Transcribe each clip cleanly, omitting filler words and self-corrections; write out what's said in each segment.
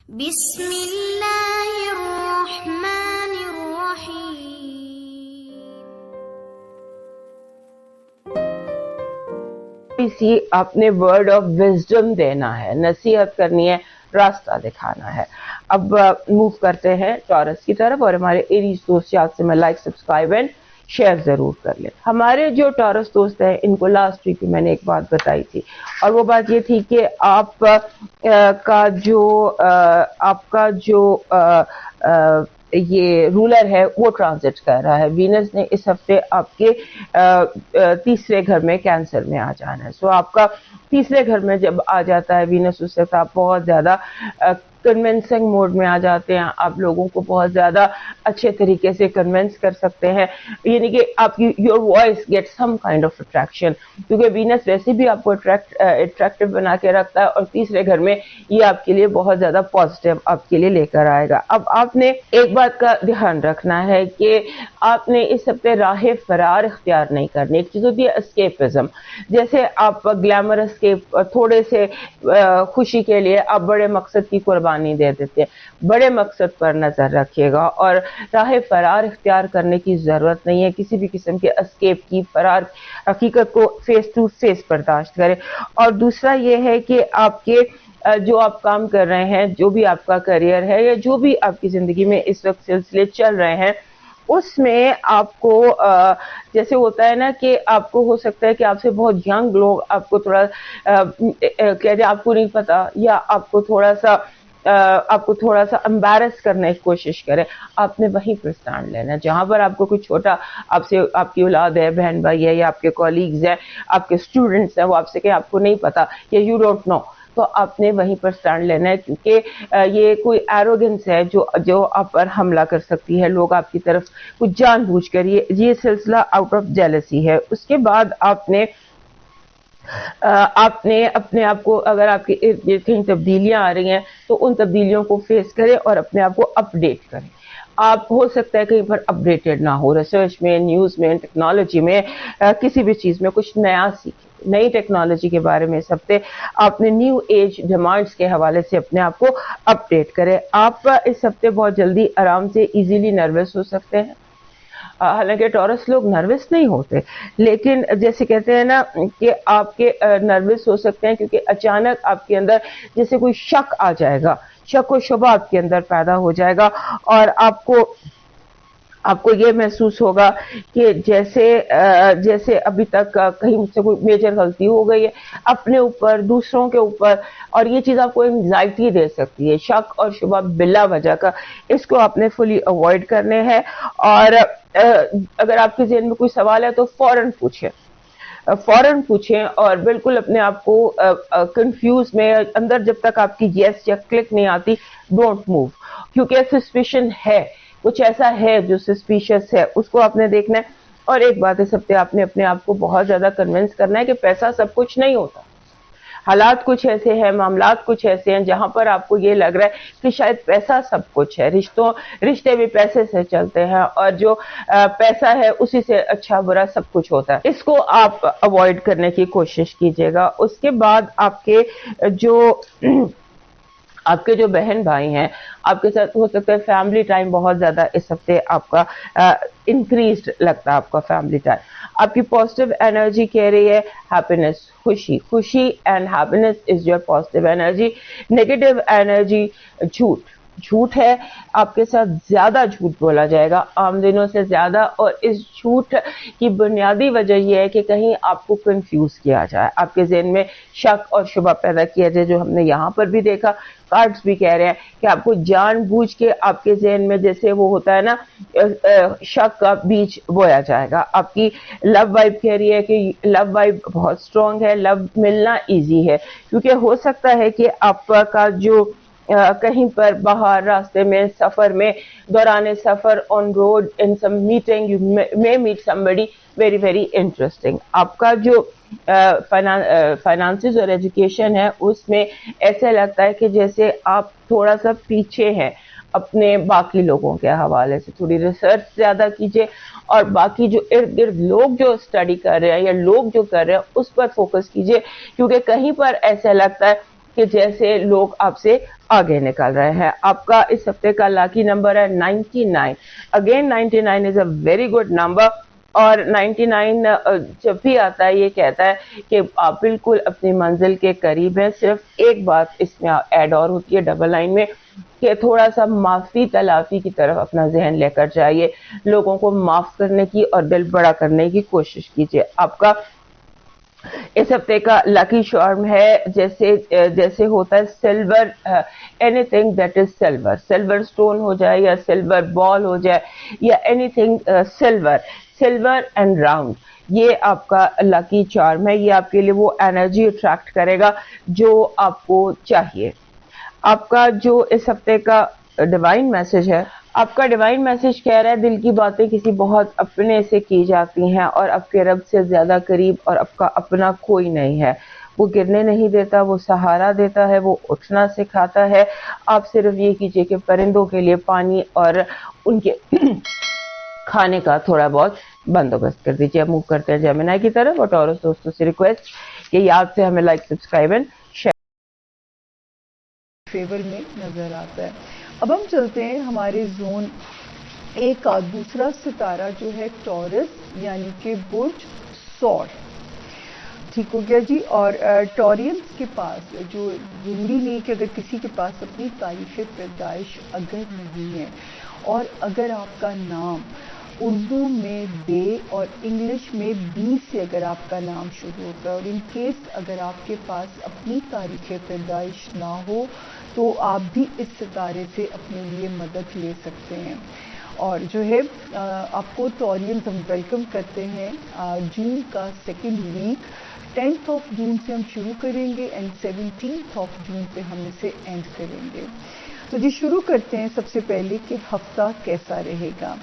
بسم اللہ الرحمن الرحیم. اسی اپنے ورڈ آف وزڈم دینا ہے، نصیحت کرنی ہے، راستہ دکھانا ہے. اب موو کرتے ہیں ٹورس کی طرف، اور ہمارے ایریز دوست یاد سے میں لائک سبسکرائب اینڈ شیئر ضرور کر لیں. ہمارے جو ٹورس دوست ہیں ان کو لاسٹ ویک میں نے ایک بات بتائی تھی، اور وہ بات یہ تھی کہ آپ کا جو یہ رولر ہے وہ ٹرانزٹ کر رہا ہے. وینس نے اس ہفتے آپ کے تیسرے گھر میں کینسر میں آ جانا ہے. سو آپ کا تیسرے گھر میں جب آ جاتا ہے وینس، اس وقت آپ بہت زیادہ کنونسنگ موڈ میں آ جاتے ہیں. آپ لوگوں کو بہت زیادہ اچھے طریقے سے کنونس کر سکتے ہیں، یعنی کہ آپ کی your voice get some kind of attraction, کیونکہ وینس ویسے بھی آپ کو اٹریکٹیو بنا کے رکھتا ہے، اور تیسرے گھر میں یہ آپ کے لیے بہت زیادہ پازیٹیو آپ کے لیے لے کر آئے گا. اب آپ نے ایک بات کا دھیان رکھنا ہے کہ آپ نے اس ہفتے راہ فرار اختیار نہیں کرنی. ایک چیز ہوتی ہے اسکیپزم، جیسے آپ گلیمرس کے تھوڑے سے خوشی کے لیے آپ بڑے مقصد کی قربانی دے دیتے ہیں. بڑے مقصد پر نظر رکھیے گا، اور راہ فرار اختیار کرنے کی ضرورت نہیں ہے. کسی بھی قسم کے اسکیپ کی، فرار، حقیقت کو فیس ٹو فیس برداشت کریں. اور دوسرا یہ ہے کہ آپ کے جو آپ کام کر رہے ہیں، جو بھی آپ کا کریئر ہے، یا جو بھی آپ کی زندگی میں اس وقت سلسلے چل رہے ہیں، اس میں آپ کو جیسے ہوتا ہے نا کہ آپ کو ہو سکتا ہے کہ آپ سے بہت ینگ لوگ آپ کو تھوڑا کہہ دیں آپ کو نہیں پتا، یا آپ کو تھوڑا سا امبیرس کرنے کی کوشش کرے. آپ نے وہیں پر اسٹینڈ لینا ہے. جہاں پر آپ کو کوئی چھوٹا آپ سے، آپ کی اولاد ہے، بہن بھائی ہے، یا آپ کے کولیگز ہیں، آپ کے اسٹوڈنٹس ہیں، وہ آپ سے کہ آپ کو نہیں پتا یا یو ڈونٹ نو، تو آپ نے وہیں پر اسٹینڈ لینا ہے. کیونکہ یہ کوئی ایروگنس ہے جو آپ پر حملہ کر سکتی ہے. لوگ آپ کی طرف کچھ جان بوجھ کر یہ سلسلہ آؤٹ آف جیلسی ہے. اس کے بعد آپ نے اپنے آپ کو، اگر آپ کے ارد گرد کہیں تبدیلیاں آ رہی ہیں تو ان تبدیلیوں کو فیس کریں اور اپنے آپ کو اپ ڈیٹ کریں. آپ ہو سکتا ہے کہیں پر اپڈیٹڈ نہ ہو، ریسرچ میں، نیوز میں، ٹیکنالوجی میں، کسی بھی چیز میں کچھ نیا سیکھیں. نئی ٹیکنالوجی کے بارے میں اس ہفتے آپ نے نیو ایج ڈیمانڈز کے حوالے سے اپنے آپ کو اپڈیٹ کریں. آپ اس ہفتے بہت جلدی آرام سے ایزیلی نروس ہو سکتے ہیں. حالانکہ ٹورس لوگ نروس نہیں ہوتے، لیکن جیسے کہتے ہیں نا کہ آپ کے نروس ہو سکتے ہیں کیونکہ اچانک آپ کے اندر جیسے کوئی شک آ جائے گا، شک و شبہ آپ کے اندر پیدا ہو جائے گا، اور آپ کو یہ محسوس ہوگا کہ جیسے ابھی تک کہیں مجھ سے کوئی میجر غلطی ہو گئی ہے اپنے اوپر، دوسروں کے اوپر، اور یہ چیز آپ کو انگزائٹی دے سکتی ہے. شک اور شبہ بلا وجہ کا، اس کو آپ نے فلی اوائڈ کرنے ہیں. اور اگر آپ کے ذہن میں کوئی سوال ہے تو فوراً پوچھیں اور بالکل اپنے آپ کو کنفیوز میں اندر جب تک آپ کی یس یا کلک نہیں آتی، ڈونٹ موو. کیونکہ سسپیشن ہے، کچھ ایسا ہے جو سسپیشس ہے، اس کو آپ نے دیکھنا ہے. اور ایک بات ہے، سب سے آپ نے اپنے آپ کو بہت زیادہ کنونس کرنا ہے کہ پیسہ سب کچھ نہیں ہوتا. حالات کچھ ایسے ہیں، معاملات کچھ ایسے ہیں جہاں پر آپ کو یہ لگ رہا ہے کہ شاید پیسہ سب کچھ ہے. رشتے بھی پیسے سے چلتے ہیں، اور جو پیسہ ہے اسی سے اچھا برا سب کچھ ہوتا ہے. اس کو آپ اوائڈ کرنے کی کوشش کیجیے گا. اس کے بعد آپ کے جو بہن بھائی ہیں، آپ کے ساتھ ہو سکتا ہے فیملی ٹائم بہت زیادہ اس ہفتے آپ کا انکریزڈ لگتا ہے. آپ کا فیملی ٹائم، آپ کی پازیٹیو انرجی کہہ رہی ہے ہیپینس، خوشی and happiness is your positive energy. Negative energy جھوٹ ہے. آپ کے ساتھ زیادہ جھوٹ بولا جائے گا، عام دنوں سے زیادہ، اور اس جھوٹ کی بنیادی وجہ یہ ہے کہ کہیں آپ کو کنفیوز کیا جائے، آپ کے ذہن میں شک اور شبہ پیدا کیا جائے، جو ہم نے یہاں پر بھی دیکھا. کارڈز بھی کہہ رہے ہیں کہ آپ کو جان بوجھ کے آپ کے ذہن میں جیسے وہ ہوتا ہے نا شک کا بیج بویا جائے گا. آپ کی لو وائب کہہ رہی ہے کہ لو وائب بہت اسٹرانگ ہے، لو ملنا ایزی ہے. کیونکہ ہو سکتا ہے کہ آپ کا جو کہیں پر باہر راستے میں، سفر میں، دوران سفر، on road, in some meeting you may meet somebody very very interesting. آپ کا جو فائنانسز اور ایجوکیشن ہے اس میں ایسے لگتا ہے کہ جیسے آپ تھوڑا سا پیچھے ہیں اپنے باقی لوگوں کے حوالے سے. تھوڑی ریسرچ زیادہ کیجیے، اور باقی جو ارد گرد لوگ جو اسٹڈی کر رہے ہیں یا لوگ جو کر رہے ہیں اس پر فوکس کیجیے. کیونکہ کہیں پر ایسا لگتا ہے کہ جیسے لوگ آپ سے آگے نکل رہے ہیں. آپ کا اس ہفتے کا لاکی نمبر ہے 99. Again 99 is a very good number. اور 99 جب بھی آتا ہے یہ کہتا ہے کہ آپ بالکل اپنی منزل کے قریب ہیں. صرف ایک بات اس میں ایڈ اور ہوتی ہے ڈبل لائن میں کہ تھوڑا سا معافی تلافی کی طرف اپنا ذہن لے کر جائیے. لوگوں کو معاف کرنے کی اور دل بڑا کرنے کی کوشش کیجیے. آپ کا اس ہفتے کا لکی شارم ہے جیسے ہوتا ہے silver. Anything that is silver. Silver stone ہو جائے یا سلور بال ہو جائے یا anything silver and round. یہ آپ کا لکی چارم ہے. یہ آپ کے لیے وہ انرجی اٹریکٹ کرے گا جو آپ کو چاہیے. آپ کا جو اس ہفتے کا ڈیوائن میسج ہے، آپ کا ڈیوائن میسج کہہ رہا ہے دل کی باتیں کسی بہت اپنے سے کی جاتی ہیں اور آپ کے رب سے زیادہ قریب اور آپ کا اپنا کوئی نہیں ہے. وہ گرنے نہیں دیتا، وہ سہارا دیتا ہے، وہ اٹھنا سکھاتا ہے. آپ صرف یہ کیجئے کہ پرندوں کے لیے پانی اور ان کے کھانے کا تھوڑا بہت بندوبست کر دیجیے. موو کرتے ہیں جیمنائی کی طرف. اور ٹورس دوستوں سے ریکویسٹ کہ یاد سے ہمیں لائک، سبسکرائب اینڈ فیور میں نظر آتا ہے. اب ہم چلتے ہیں ہمارے زون ایک کا دوسرا ستارہ جو ہے ٹورس یعنی کہ برج سور. ٹھیک ہو گیا جی. اور ٹورینس کے پاس جو ضروری نہیں کہ اگر کسی کے پاس اپنی تاریخ پیدائش اگر نہیں ہے اور اگر آپ کا نام اردو میں بے اور انگلش میں بی سے اگر آپ کا نام شروع ہوتا ہے اور ان کیس اگر آپ کے پاس اپنی تاریخ پیدائش نہ ہو تو آپ بھی اس ستارے سے اپنے لیے مدد لے سکتے ہیں. اور جو ہے آپ کو ٹورینز ہم ویلکم کرتے ہیں جون کا second week. 10th of June سے ہم شروع کریں گے اینڈ 17th آف جون پہ ہم اسے اینڈ کریں گے. تو جی شروع کرتے ہیں سب سے پہلے کہ ہفتہ کیسا رہے گا.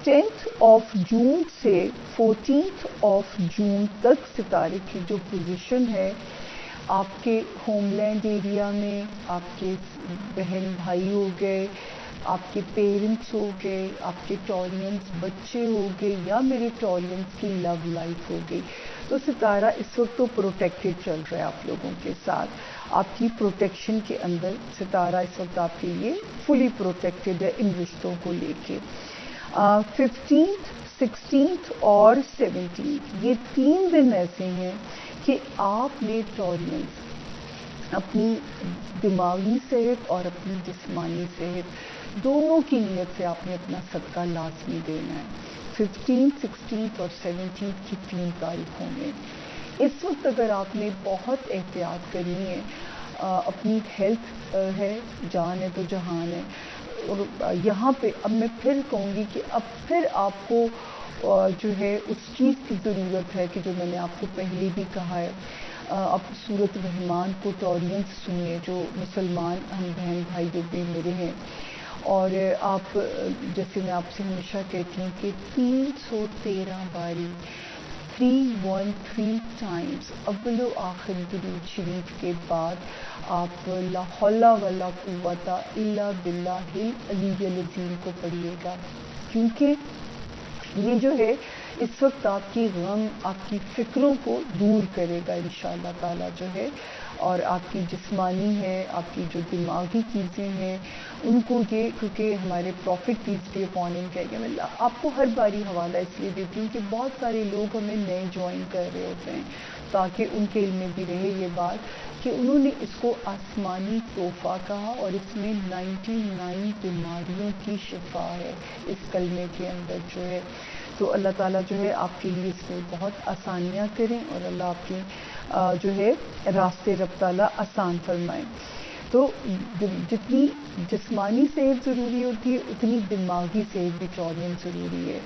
10th آف جون سے 14th آف جون تک ستارے کی جو پوزیشن ہے آپ کے ہوم لینڈ ایریا میں آپ کے بہن بھائی ہو گئے، آپ کے پیرنٹس ہو گئے، آپ کے ٹورینس بچے ہو گئے یا میرے ٹورینس کی لو لائف ہو گئی، تو ستارہ اس وقت تو پروٹیکٹڈ چل رہا ہے آپ لوگوں کے ساتھ. آپ کی پروٹیکشن کے اندر ستارہ اس وقت آپ کے لیے فلی پروٹیکٹڈ ہے ان رشتوں کو لے کے. 15th 16th اور 17th یہ 3 دن ایسے ہیں کہ آپ نے ٹورینس اپنی دماغی صحت اور اپنی جسمانی صحت دونوں کی نیت سے آپ نے اپنا صدقہ لازمی دینا ہے. 15th 16th اور 17th کی 3 تاریخوں میں اس وقت اگر آپ نے بہت احتیاط کرنی ہے. اپنی ہیلتھ ہے، جان ہے تو جہان ہے. اور یہاں پہ اب میں پھر کہوں گی کہ اب پھر آپ کو جو ہے اس چیز کی ضرورت ہے کہ جو میں نے آپ کو پہلے بھی کہا ہے. اب سورۃ رحمان کو ٹورینس سنیے جو مسلمان ہم بہن بھائی جو بھی میرے ہیں. اور آپ جیسے میں آپ سے ہمیشہ کہتی ہوں کہ 313 باری 313 ٹائمز اول و آخر درود شریف کے بعد آپ لا حول ولا قوت الا باللہ العلی العظیم کو پڑھیے گا، کیونکہ یہ جو ہے اس وقت آپ کی غم آپ کی فکروں کو دور کرے گا انشاءاللہ تعالیٰ جو ہے. اور آپ کی جسمانی ہے، آپ کی جو دماغی چیزیں ہیں ان کو یہ، کیونکہ ہمارے profit piece be upon him کہہ گئے. میں آپ کو ہر باری حوالہ اس لیے دیتی ہوں کہ بہت سارے لوگ ہمیں نئے جوائن کر رہے ہوتے ہیں تاکہ ان کے علم میں بھی رہے یہ بات کہ انہوں نے اس کو آسمانی تحفہ کہا اور اس میں 99 بیماریوں کی شفا ہے اس کلمے کے اندر جو ہے. تو اللہ تعالیٰ جو ہے آپ کے لیے اس میں بہت آسانیاں کریں اور اللہ آپ کے جو ہے راستے رب تعالیٰ آسان فرمائیں. تو جتنی جسمانی صحت ضروری ہوتی ہے اتنی دماغی صحت بھی ٹورینس ضروری ہے،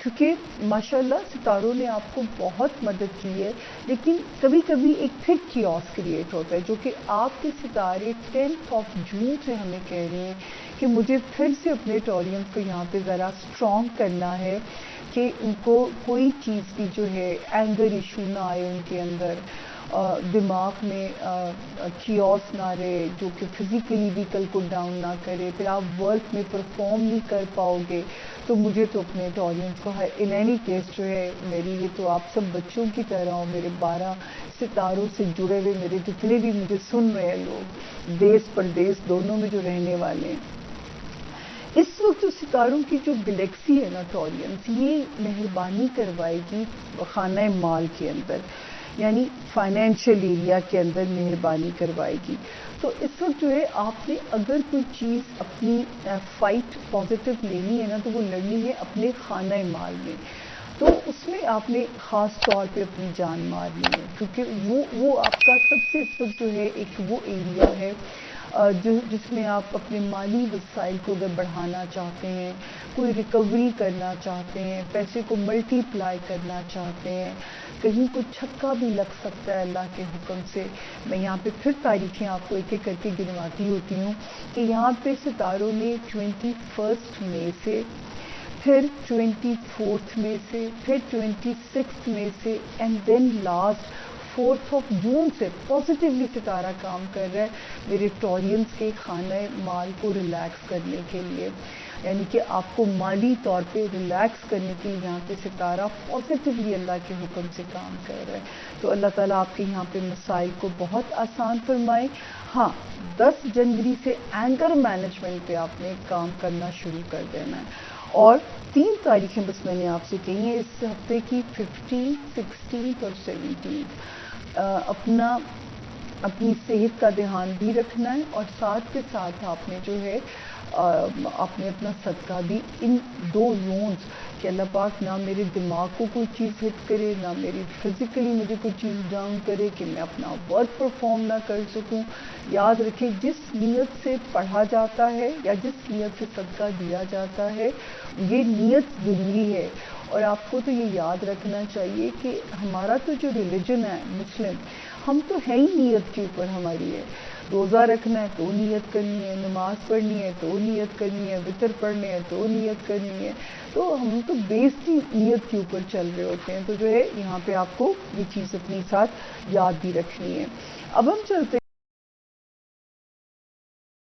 کیونکہ ماشاءاللہ ستاروں نے آپ کو بہت مدد کی ہے. لیکن کبھی کبھی ایک پھر کیوس کریٹ ہوتا ہے جو کہ آپ کے ستارے 10th آف جون سے ہمیں کہہ رہے ہیں کہ مجھے پھر سے اپنے ٹورینس کو یہاں پہ ذرا اسٹرانگ کرنا ہے کہ ان کو کوئی چیز بھی جو ہے اینگر ایشو نہ آئے ان کے اندر. دماغ میں کیوس نہ رہے، جو کہ فزیکلی بھی کل کو ڈاؤن نہ کرے، پھر آپ ورک میں پرفارم نہیں کر پاؤ گے. تو مجھے تو اپنے آڈینس کو ان اینی کیس جو ہے میری یہ تو آپ سب بچوں کی طرح ہو، میرے 12 ستاروں سے جڑے ہوئے میرے جتنے بھی مجھے سن رہے ہیں لوگ، دیس پردیس دونوں میں جو رہنے والے ہیں، اس وقت جو ستاروں کی جو گلیکسی ہے نا ٹورینس، یہ مہربانی کروائے گی خانہ مال کے اندر، یعنی فائنینشیل ایریا کے اندر مہربانی کروائے گی. تو اس وقت جو ہے آپ نے اگر کوئی چیز اپنی فائٹ پازیٹیو لینی ہے نا، تو وہ لڑنی ہے اپنے خانہ مال میں. تو اس میں آپ نے خاص طور پہ اپنی جان مارنی ہے، کیونکہ وہ آپ کا سب سے اس وقت جو ہے ایک وہ ایریا ہے جس میں آپ اپنے مالی وسائل کو اگر بڑھانا چاہتے ہیں، کوئی ریکوری کرنا چاہتے ہیں، پیسے کو ملٹی پلائی کرنا چاہتے ہیں، کہیں کوئی چھکا بھی لگ سکتا ہے اللہ کے حکم سے. میں یہاں پہ پھر تاریخیں آپ کو ایک ایک کر کے گنواتی ہوتی ہوں کہ یہاں پہ ستاروں نے 21 مئی سے، پھر 24 مئی سے، پھر 26 مئی سے، اینڈ دین لاسٹ 4 جون سے پازیٹیولی ستارہ کام کر رہا ہے میرے ٹورینس کے خانہ مال کو ریلیکس کرنے کے لیے، یعنی کہ آپ کو مالی طور پہ ریلیکس کرنے کے لیے یہاں پہ ستارہ پازیٹیولی اللہ کے حکم سے کام کر رہا ہے. تو اللہ تعالیٰ آپ کے یہاں پہ مسائل کو بہت آسان فرمائے. ہاں 10 جنوری سے اینگر مینجمنٹ پہ آپ نے کام کرنا شروع کر دینا ہے. اور 3 تاریخیں بس میں نے آپ سے کہی ہیں اس ہفتے کی، 15، 16 اور 17. اپنی صحت کا دھیان بھی رکھنا ہے، اور ساتھ کے ساتھ آپ نے جو ہے آپ نے اپنا صدقہ بھی ان 2 زونز کہ اللہ پاک نہ میرے دماغ کو کوئی چیز ہٹ کرے، نہ میری فزیکلی مجھے کوئی چیز ڈاؤن کرے کہ میں اپنا ورک پرفارم نہ کر سکوں. یاد رکھیں جس نیت سے پڑھا جاتا ہے یا جس نیت سے صدقہ دیا جاتا ہے، یہ نیت ضروری ہے. اور آپ کو تو یہ یاد رکھنا چاہیے کہ ہمارا تو جو ریلیجن ہے مسلم، ہم تو ہے ہی نیت کے اوپر ہماری ہے. روزہ رکھنا ہے تو نیت کرنی ہے، نماز پڑھنی ہے تو نیت کرنی ہے، وتر پڑھنے ہے تو نیت کرنی ہے. تو ہم تو بیسڈ ہی نیت کے اوپر چل رہے ہوتے ہیں. تو جو ہے یہاں پہ آپ کو یہ چیز اپنے ساتھ یاد بھی رکھنی ہے. اب ہم چلتے